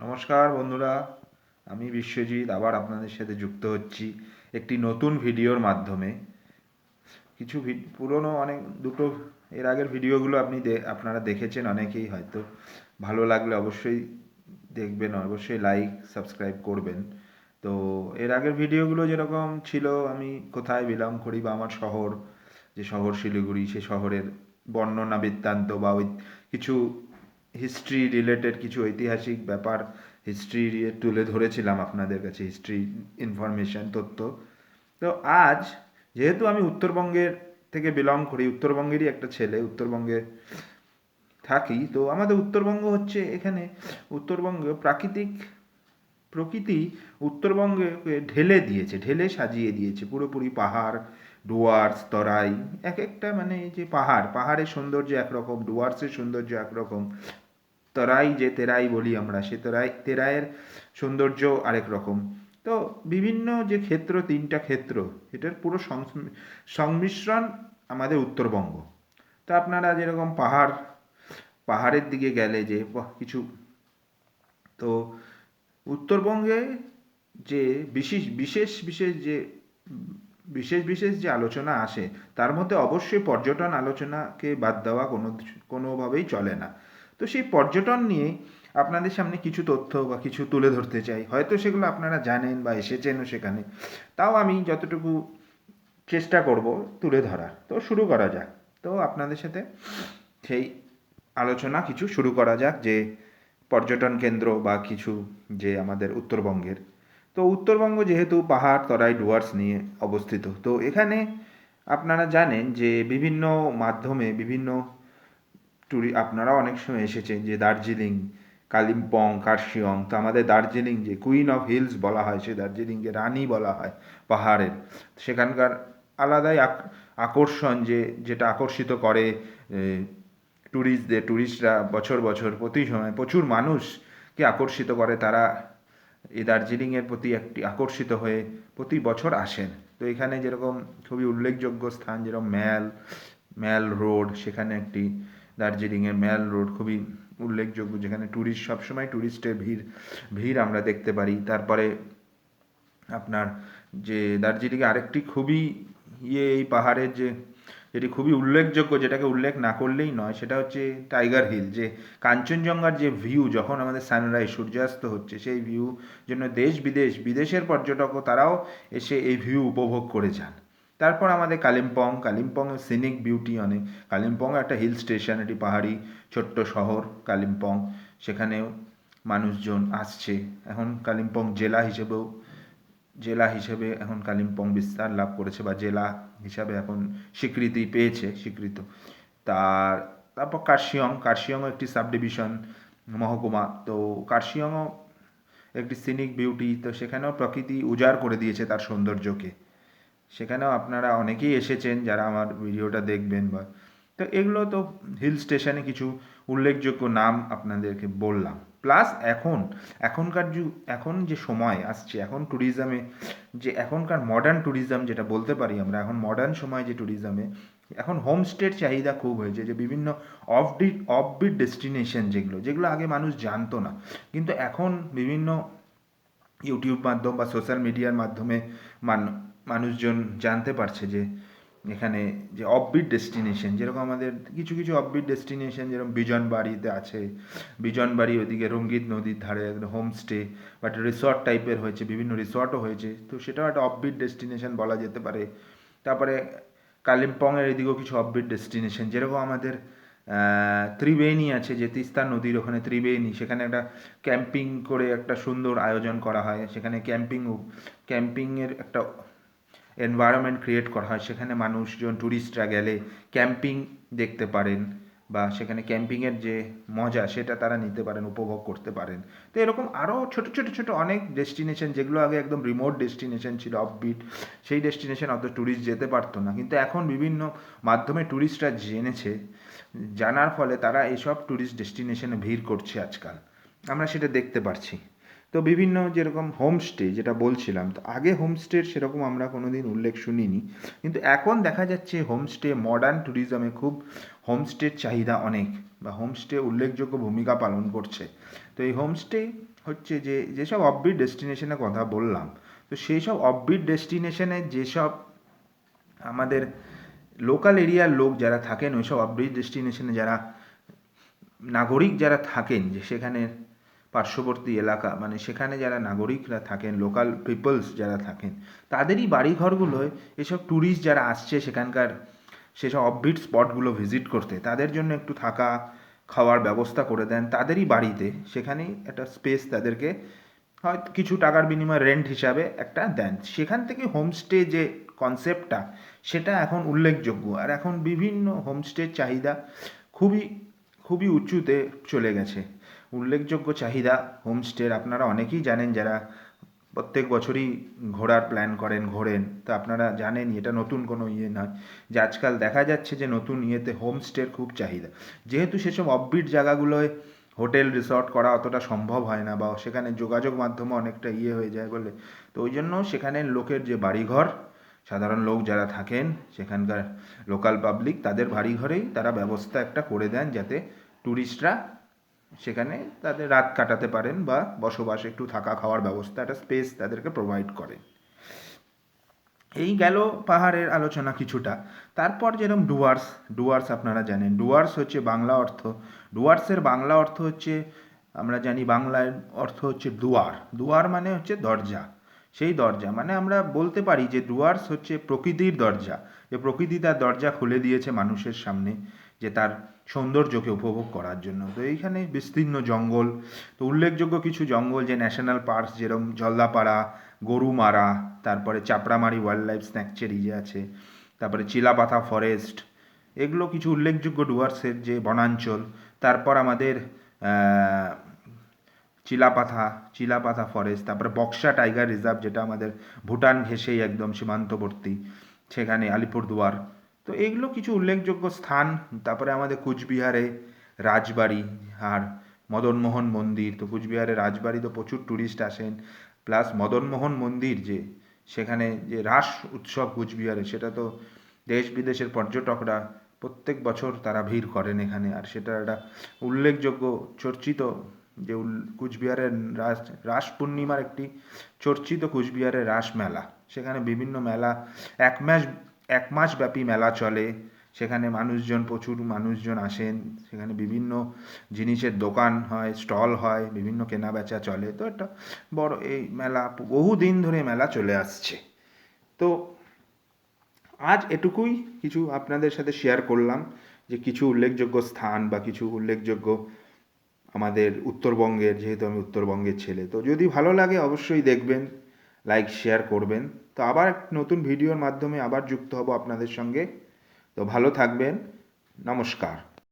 নমস্কার বন্ধুরা, আমি বিশ্বজিৎ আবার আপনাদের সাথে যুক্ত হচ্ছি একটি নতুন ভিডিওর মাধ্যমে। কিছু পুরনো অনেক দুটো এর আগের ভিডিওগুলো আপনারা দেখেছেন অনেকেই, হয়তো ভালো লাগলে অবশ্যই দেখবেন, অবশ্যই লাইক সাবস্ক্রাইব করবেন। তো এর আগের ভিডিওগুলো যেরকম ছিল, আমি কোথায় বিলং করি বা আমার শহর, যে শহর শিলিগুড়ি, সে শহরের বর্ণনা বৃত্তান্ত বা ওই কিছু হিস্ট্রি রিলেটেড কিছু ঐতিহাসিক ব্যাপার হিস্ট্রি তুলে ধরেছিলাম আপনাদের কাছে, হিস্ট্রি ইনফরমেশন তথ্য। তো আজ যেহেতু আমি উত্তরবঙ্গের থেকে বিলং করি, উত্তরবঙ্গেরই একটা ছেলে, উত্তরবঙ্গে থাকি, তো আমাদের উত্তরবঙ্গ হচ্ছে এখানে উত্তরবঙ্গ প্রকৃতি উত্তরবঙ্গকে ঢেলে দিয়েছে, ঢেলে সাজিয়ে দিয়েছে পুরোপুরি। পাহাড়, ডুয়ার্স, তরাই, এক একটা মানে এই যে পাহাড়ের সৌন্দর্য একরকম, ডুয়ার্সের সৌন্দর্য একরকম, তরাই যে তেরাই বলি আমরা, সে তেরাইয়ের সৌন্দর্য আরেক রকম। তো বিভিন্ন যে ক্ষেত্র, তিনটা ক্ষেত্র, এটার পুরো সংমিশ্রণ আমাদের উত্তরবঙ্গ। তো আপনারা যেরকম পাহাড়ের দিকে গেলে যে কিছু, তো উত্তরবঙ্গে যে বিশেষ বিশেষ বিশেষ যে বিশেষ যে আলোচনা আসে, তার মধ্যে অবশ্যই পর্যটন আলোচনাকে বাদ দেওয়া কোনোভাবেই চলে না। তো সেই পর্যটন নিয়ে আপনাদের সামনে কিছু তথ্য বা কিছু তুলে ধরতে চাই। হয়তো সেগুলো আপনারা জানেন বা এসেছেনও সেখানে, তাও আমি যতটুকু চেষ্টা করব তুলে ধরার। তো শুরু করা যাক। তো আপনাদের সাথে সেই আলোচনা কিছু শুরু করা যাক, যে পর্যটন কেন্দ্র বা কিছু যে আমাদের উত্তরবঙ্গের। তো উত্তরবঙ্গ যেহেতু পাহাড়, তরাই, ডুয়ার্স নিয়ে অবস্থিত, তো এখানে আপনারা জানেন যে বিভিন্ন মাধ্যমে বিভিন্ন আপনারা অনেক সময় এসেছেন যে দার্জিলিং, কালিম্পং, কার্শিয়ং। তো আমাদের দার্জিলিং যে কুইন অফ হিলস বলা হয়, সে দার্জিলিংকে রানী বলা হয় পাহাড়ের। সেখানকার আলাদাই আকর্ষণ, যেটা আকর্ষিত করে ট্যুরিস্টরা বছর বছর প্রতি সময় প্রচুর মানুষকে আকর্ষিত করে। তারা এই দার্জিলিংয়ের প্রতি একটি আকর্ষিত হয়ে প্রতি বছর আসেন। তো এখানে যেরকম খুবই উল্লেখযোগ্য স্থান, যেরকম ম্যাল রোড, সেখানে একটি দার্জিলিংয়ের ম্যাল রোড খুবই উল্লেখযোগ্য, যেখানে সবসময় ট্যুরিস্টের ভিড় আমরা দেখতে পারি। তারপরে আপনার যে দার্জিলিংয়ে আরেকটি খুবই এই পাহাড়ের যেটি খুবই উল্লেখযোগ্য, যেটাকে উল্লেখ না করলেই নয়, সেটা হচ্ছে টাইগার হিল। যে কাঞ্চনজঙ্ঘার যে ভিউ, যখন আমাদের সানরাইজ সূর্যাস্ত হচ্ছে, সেই ভিউ জন্য বিদেশের পর্যটকও তারাও এসে এই ভিউ উপভোগ করে যান। তারপর আমাদের কালিম্পং সিনিক বিউটি অনেক। কালিম্পং একটা হিল স্টেশন, এটি পাহাড়ি ছোট্ট শহর কালিম্পং। সেখানেও মানুষজন আসছে। এখন কালিম্পং জেলা হিসেবে এখন কালিম্পং বিস্তার লাভ করেছে, বা জেলা হিসাবে এখন স্বীকৃত। তারপর কার্শিয়ংও একটি সাব ডিভিশন, মহকুমা। তো কার্শিয়ংও একটি সিনিক বিউটি। তো সেখানেও প্রকৃতি উজাড় করে দিয়েছে তার সৌন্দর্যকে। সেখানেও আপনারা অনেকেই এসেছেন যারা আমার ভিডিওটা দেখবেন। তো এগুলো তো হিল স্টেশনে কিছু উল্লেখযোগ্য নাম আপনাদেরকে বললাম। প্লাস এখন যে সময় আসছে, এখন ট্যুরিজমে যে এখনকার মডার্ন ট্যুরিজম যেটা বলতে পারি আমরা, এখন মডার্ন সময় যে ট্যুরিজমে এখন হোমস্টের চাহিদা খুব হয়েছে। যে বিভিন্ন অফবিট ডেস্টিনেশন, যেগুলো আগে মানুষ জানতো না, কিন্তু এখন বিভিন্ন ইউটিউব মাধ্যম বা সোশ্যাল মিডিয়ার মাধ্যমে মানুষজন জানতে পারছে যে এখানে যে অফবিট ডেস্টিনেশন, যেরকম আমাদের কিছু কিছু অফবিট ডেস্টিনেশন, যেরকম বিজনবাড়িতে আছে। বিজনবাড়ি ওইদিকে রঙ্গিত নদীর ধারে একদম হোমস্টে বাট রিসর্ট টাইপের হয়েছে, বিভিন্ন রিসর্টও হয়েছে। তো সেটাও একটা অফবিট ডেস্টিনেশন বলা যেতে পারে। তারপরে কালিম্পংয়ের এদিকেও কিছু অফবিট ডেস্টিনেশন, যেরকম আমাদের ত্রিবেণী আছে, যে তিস্তা নদীর ওখানে ত্রিবেণী, সেখানে একটা ক্যাম্পিং করে একটা সুন্দর আয়োজন করা হয়। সেখানে ক্যাম্পিংয়ের একটা এনভায়রনমেন্ট ক্রিয়েট করা হয়। সেখানে মানুষজন, ট্যুরিস্টরা গেলে ক্যাম্পিং দেখতে পারেন, বা সেখানে ক্যাম্পিংয়ের যে মজা সেটা তারা নিতে পারেন, উপভোগ করতে পারেন। তো এরকম আরও ছোট অনেক ডেস্টিনেশন, যেগুলো আগে একদম রিমোট ডেস্টিনেশন ছিল, অফবিট, সেই ডেস্টিনেশন অত ট্যুরিস্ট যেতে পারতো না, কিন্তু এখন বিভিন্ন মাধ্যমে ট্যুরিস্টরা জানার ফলে তারা এইসব ট্যুরিস্ট ডেস্টিনেশনে ভিড় করছে আজকাল, আমরা সেটা দেখতে পারছি। তো বিভিন্ন যেরকম হোমস্টে যেটা বলছিলাম, তো আগে হোমস্টের সেরকম আমরা কোনো দিন উল্লেখ শুনিনি, কিন্তু এখন দেখা যাচ্ছে হোমস্টে মডার্ন ট্যুরিজমে খুব হোমস্টের চাহিদা অনেক। বা হোমস্টে উল্লেখযোগ্য ভূমিকা পালন করছে। তো এই হোমস্টে হচ্ছে যেসব অফবিট ডেস্টিনেশনের কথা বললাম, তো সেই সব অফবিট ডেস্টিনেশনে যেসব আমাদের লোকাল এরিয়ার লোক যারা থাকেন, ওই সব অফবিট ডেস্টিনেশনে যারা নাগরিক যারা থাকেন, যে সেখানে পার্শ্ববর্তী এলাকা, মানে সেখানে যারা নাগরিকরা থাকেন, লোকাল পিপলস যারা থাকেন, তাদেরই বাড়িঘরগুলোয় এসব ট্যুরিস্ট যারা আসছে সেখানকার সেসব অফবিট স্পটগুলো ভিজিট করতে, তাদের জন্য একটু থাকা খাওয়ার ব্যবস্থা করে দেন তাদেরই বাড়িতে। সেখানেই একটা স্পেস তাদেরকে হয়তো কিছু টাকার বিনিময়ে রেন্ট হিসাবে একটা দেন। সেখান থেকে হোমস্টে যে কনসেপ্টটা, সেটা এখন উল্লেখযোগ্য। আর এখন বিভিন্ন হোমস্টের চাহিদা খুবই খুবই উঁচুতে চলে গেছে। উল্লেখযোগ্য চাহিদা হোমস্টের আপনারা অনেকেই জানেন, যারা প্রত্যেক বছরই ঘোরার প্ল্যান করেন, ঘোরেন, তো আপনারা জানেন এটা নতুন কোনো ইয়ে নয় যে আজকাল দেখা যাচ্ছে যে নতুন ইয়েতে হোমস্টের খুব চাহিদা। যেহেতু সেসব অফবিট জায়গাগুলোয় হোটেল রিসর্ট করা অতটা সম্ভব হয় না, বা সেখানে যোগাযোগ মাধ্যমে অনেকটা ইয়ে হয়ে যায় বলে, তো ওই জন্য সেখানে লোকের যে বাড়িঘর, সাধারণ লোক যারা থাকেন সেখানকার লোকাল পাবলিক, তাদের বাড়িঘরেই তারা ব্যবস্থা একটা করে দেন যাতে ট্যুরিস্টরা সেখানে তাদের রাত কাটাতে পারেন বা বসবাস একটু থাকা খাওয়ার ব্যবস্থা, একটা স্পেস তাদেরকে প্রোভাইড করে। এই গেল পাহাড়ের আলোচনা কিছুটা। তারপর যেরকম ডুয়ার্স, ডুয়ার্স আপনারা জানেন, ডুয়ার্স হচ্ছে বাংলা অর্থ, ডুয়ার্সের বাংলা অর্থ হচ্ছে, আমরা জানি বাংলায় অর্থ হচ্ছে দুয়ার। দুয়ার মানে হচ্ছে দরজা। সেই দরজা মানে আমরা বলতে পারি যে ডুয়ার্স হচ্ছে প্রকৃতির দরজা, যে প্রকৃতি তার দরজা খুলে দিয়েছে মানুষের সামনে, যে তার সৌন্দর্যকে উপভোগ করার জন্য। তো এইখানে বিস্তীর্ণ জঙ্গল, তো উল্লেখযোগ্য কিছু জঙ্গল যে ন্যাশনাল পার্ক, যেরকম জলদাপাড়া, গরুমারা, তারপরে চাপড়ামারি ওয়াইল্ড লাইফ স্যাংচুয়ারি যে আছে, তারপরে চিলাপাথা ফরেস্ট, এগুলো কিছু উল্লেখযোগ্য ডুয়ার্সের যে বনাঞ্চল। তারপর আমাদের চিলাপাথা, চিলাপাথা ফরেস্ট, তারপরে বক্সা টাইগার রিজার্ভ, যেটা আমাদের ভুটান ঘেঁষেই একদম সীমান্তবর্তী, সেখানে আলিপুরদুয়ার। তো এইগুলো কিছু উল্লেখযোগ্য স্থান। তারপরে আমাদের কুচবিহারে রাজবাড়ি আর মদনমোহন মন্দির। তো কুচবিহারে রাজবাড়ি তো প্রচুর ট্যুরিস্ট আসেন, প্লাস মদনমোহন মন্দির, যে সেখানে যে রাস উৎসব কুচবিহারে, সেটা তো দেশ বিদেশের পর্যটকরা প্রত্যেক বছর তারা ভিড় করেন এখানে। আর সেটা একটা উল্লেখযোগ্য চর্চিত যে কুচবিহারের রাস রাস পূর্ণিমার একটি চর্চিত কুচবিহারের রাস মেলা। সেখানে বিভিন্ন মেলা, এক মাস ব্যাপী মেলা চলে। সেখানে মানুষজন, প্রচুর মানুষজন আসেন, সেখানে বিভিন্ন জিনিসের দোকান হয়, স্টল হয়, বিভিন্ন কেনা বেচা চলে। তো একটা বড় এই মেলা, বহু দিন ধরে মেলা চলে আসছে। তো আজ এটুকুই কিছু আপনাদের সাথে শেয়ার করলাম, যে কিছু উল্লেখযোগ্য স্থান বা কিছু উল্লেখযোগ্য আমাদের উত্তরবঙ্গের, যেহেতু আমি উত্তরবঙ্গের ছেলে। তো যদি ভালো লাগে অবশ্যই দেখবেন, লাইক শেয়ার করবেন। তো আবার নতুন ভিডিওর মাধ্যমে আবার যুক্ত হব আপনাদের সঙ্গে। তো ভালো থাকবেন, নমস্কার।